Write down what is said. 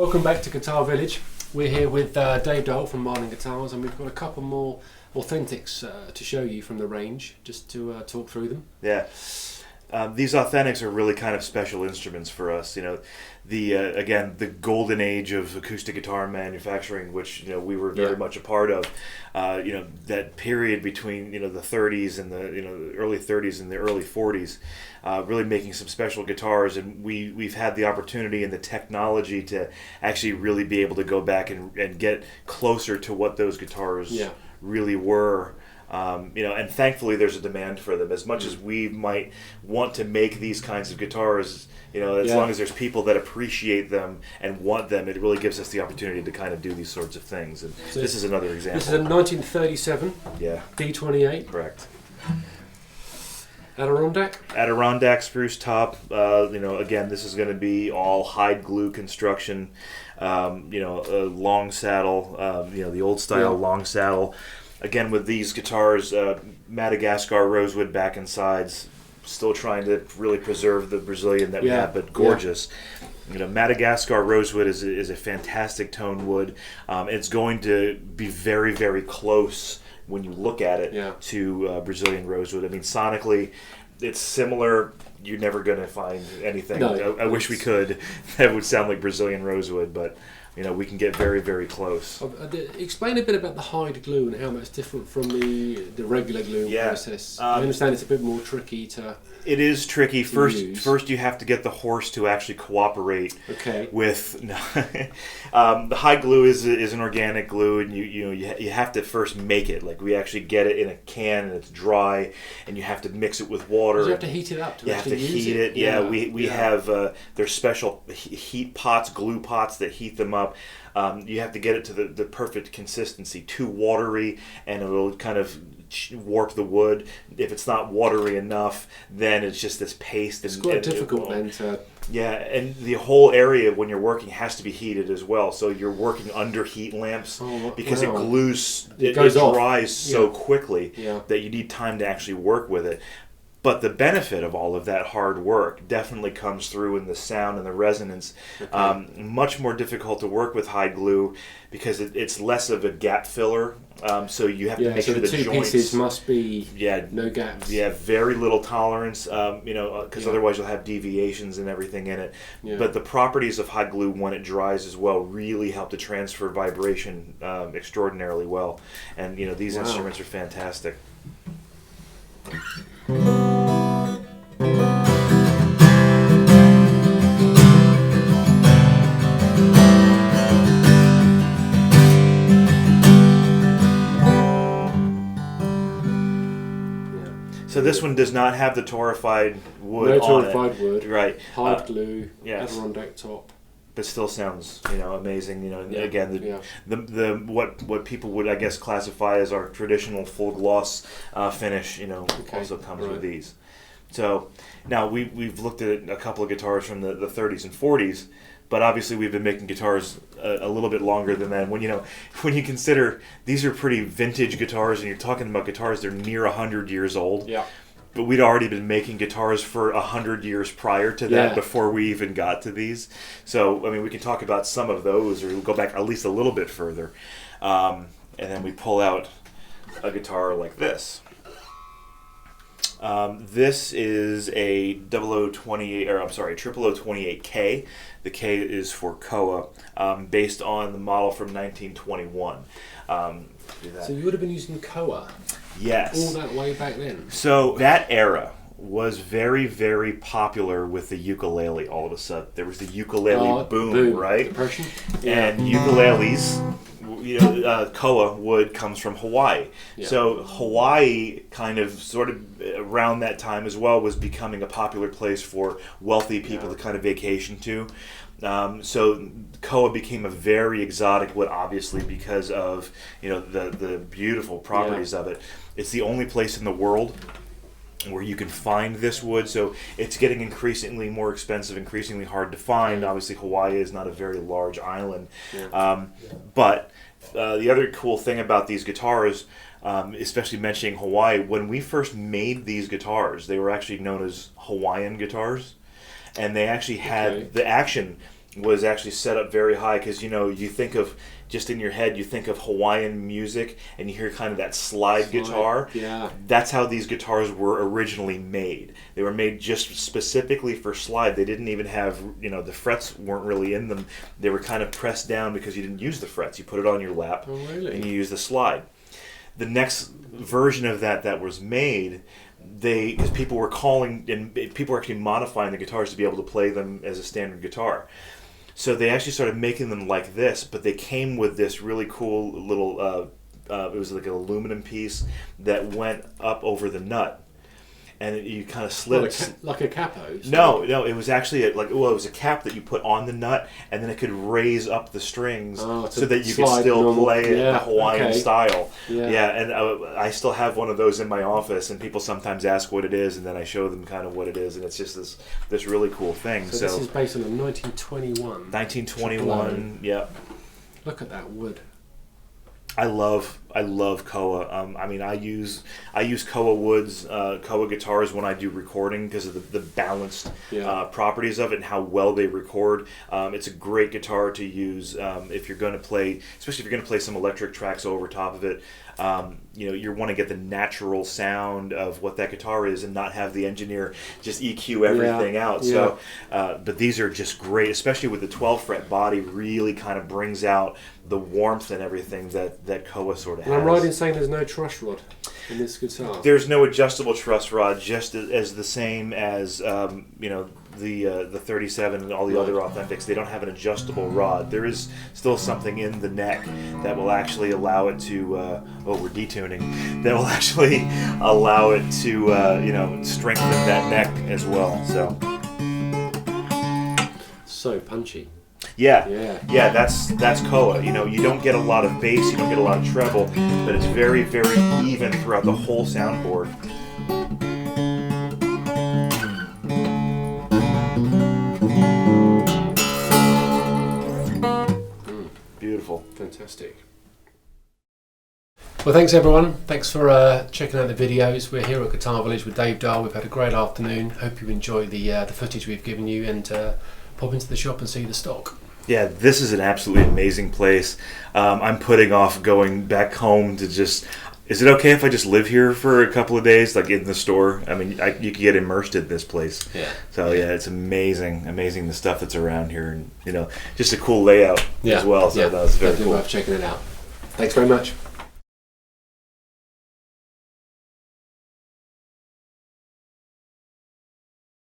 Welcome back to Guitar Village. We're here with Dave Dole from Marlin Guitars, and we've got a couple more authentics to show you from the range, just to talk through them. Yeah. These authentics are really kind of special instruments for us. You know, again, the golden age of acoustic guitar manufacturing, which we were very much a part of. That period between the 30s and the early 30s and the early 40s, really making some special guitars, and we've had the opportunity and the technology to actually really be able to go back and get closer to what those guitars really were. And thankfully there's a demand for them. As much as we might want to make these kinds of guitars, as long as there's people that appreciate them and want them, it really gives us the opportunity to kind of do these sorts of things. And so this is another example. This is a 1937 D-28. Correct. Adirondack spruce top. Again, this is going to be all hide glue construction. A long saddle. The old style long saddle. Again, with these guitars, Madagascar rosewood back and sides, still trying to really preserve the Brazilian that we have, but gorgeous. Madagascar rosewood is a fantastic tone wood. It's going to be very, very close when you look at it to Brazilian rosewood. I mean, sonically, it's similar. You're never going to find anything. No, I wish we could. That would sound like Brazilian rosewood, but we can get very, very close. Explain a bit about the hide glue and how that's different from the regular gluing process. I understand it's a bit more tricky to. It is tricky. First, you have to get the horse to actually cooperate with. The hide glue is an organic glue, and you have to first make it. Like, we actually get it in a can, and it's dry, and you have to mix it with water. You have to heat it up to actually use it. You have to heat it. We have there's special heat pots, glue pots that heat them up. You have to get it to the perfect consistency, too watery, and it'll kind of warp the wood. If it's not watery enough, then it's just this paste. It's quite difficult then to... Yeah, and the whole area when you're working has to be heated as well. So you're working under heat lamps because it glues, it dries so quickly that you need time to actually work with it. But the benefit of all of that hard work definitely comes through in the sound and the resonance. Much more difficult to work with hide glue because it's less of a gap filler. So you have to make sure the two joints pieces must be no gaps. Yeah, very little tolerance. Because otherwise you'll have deviations and everything in it. Yeah. But the properties of hide glue when it dries as well really help to transfer vibration extraordinarily well. And these instruments are fantastic. So this one does not have the torrefied wood on it. No torrefied wood. Right. Hide glue. Adirondack top. But still sounds, amazing. Again, the what people would, I guess, classify as our traditional full gloss finish, also comes with these. So now we've looked at a couple of guitars from the 30s and 40s, but obviously we've been making guitars a little bit longer than that. When you consider these are pretty vintage guitars, and you're talking about guitars that are near 100 years old. Yeah. But we'd already been making guitars for 100 years prior to that before we even got to these. So, I mean, we can talk about some of those, or we'll go back at least a little bit further. And then we pull out a guitar like this. This is a 0028K. The K is for Koa, based on the model from 1921. So you would have been using Koa? Yes. All that way back then? So that era was very, very popular with the ukulele all of a sudden. There was the ukulele boom, right? Depression. And ukuleles, koa wood comes from Hawaii. Yeah. So Hawaii kind of sort of around that time as well was becoming a popular place for wealthy people to kind of vacation to. So koa became a very exotic wood, obviously because of the beautiful properties of it. It's the only place in the world where you can find this wood, so it's getting increasingly more expensive, increasingly hard to find. Obviously, Hawaii is not a very large island, but the other cool thing about these guitars, especially mentioning Hawaii, when we first made these guitars, they were actually known as Hawaiian guitars, and they actually had the action was actually set up very high because, you know, you think of, just in your head, you think of Hawaiian music and you hear kind of that slide guitar. Yeah. That's how these guitars were originally made. They were made just specifically for slide. They didn't even have, you know, the frets weren't really in them. They were kind of pressed down because you didn't use the frets. You put it on your lap and you use the slide. The next version of that was made, because people were calling, and people were actually modifying the guitars to be able to play them as a standard guitar. So they actually started making them like this, but they came with this really cool little, it was like an aluminum piece that went up over the nut. And you kind of slid like a capo. No, it was actually it was a cap that you put on the nut, and then it could raise up the strings so that you could still play it the Hawaiian style. Yeah, and I still have one of those in my office, and people sometimes ask what it is, and then I show them kind of what it is, and it's just this really cool thing. So this is based on a 1921. 1921. Yeah. Look at that wood. I love koa. I mean, I use koa woods, koa guitars when I do recording because of the balanced properties of it and how well they record. It's a great guitar to use if you're going to play, especially if you're going to play some electric tracks over top of it. You know, you want to get the natural sound of what that guitar is and not have the engineer just EQ everything out. So, but these are just great, especially with the 12 fret body. Really kind of brings out the warmth and everything that koa sort of has. And I'm right in saying there's no truss rod in this guitar. There's no adjustable truss rod, just as the same as you know, the 37 and all the other Authentics. They don't have an adjustable rod. There is still something in the neck that will actually allow it to we're detuning, that will actually allow it to you know, strengthen that neck as well. So punchy. Yeah, that's koa. You know, you don't get a lot of bass, you don't get a lot of treble, but it's very, very even throughout the whole soundboard. Beautiful. Fantastic. Well, thanks everyone. Thanks for checking out the videos. We're here at Guitar Village with Dave Dahl. We've had a great afternoon. Hope you enjoy the footage we've given you, and pop into the shop and see the stock. Yeah, this is an absolutely amazing place. I'm putting off going back home to just... Is it okay if I just live here for a couple of days, like in the store? I mean, you can get immersed in this place. Yeah. So yeah, it's amazing the stuff that's around here, and you know, just a cool layout as well. So that was very cool. Worth checking it out. Thanks very much.